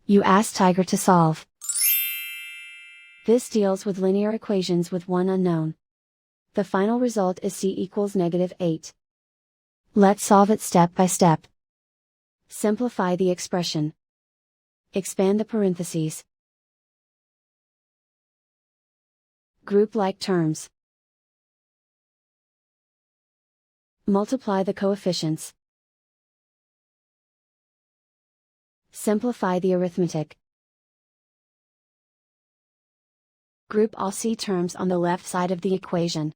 You ask Tiger to solve. This deals with linear equations with one unknown. The final result is c equals -8. Let's solve it step by step. Simplify the expression. Expand the parentheses. Group like terms. Multiply the coefficients. Simplify the arithmetic. Group all c terms on the left side of the equation.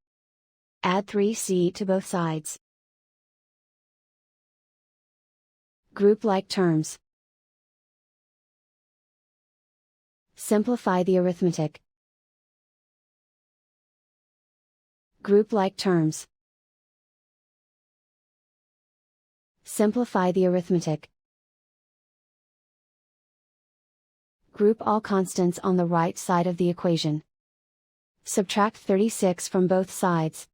Add 3c to both sides. Group like terms. Simplify the arithmetic. Group like terms. Simplify the arithmetic. Group all constants on the right side of the equation. Subtract 36 from both sides.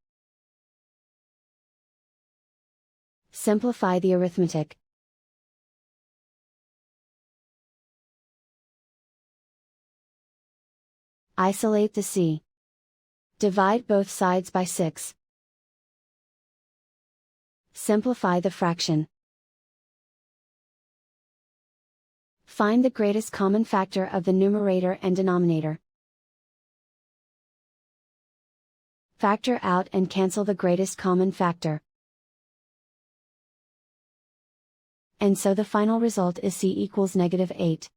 Simplify the arithmetic. Isolate the c. Divide both sides by 6. Simplify the fraction. Find the greatest common factor of the numerator and denominator. Factor out and cancel the greatest common factor. And so the final result is c equals -8.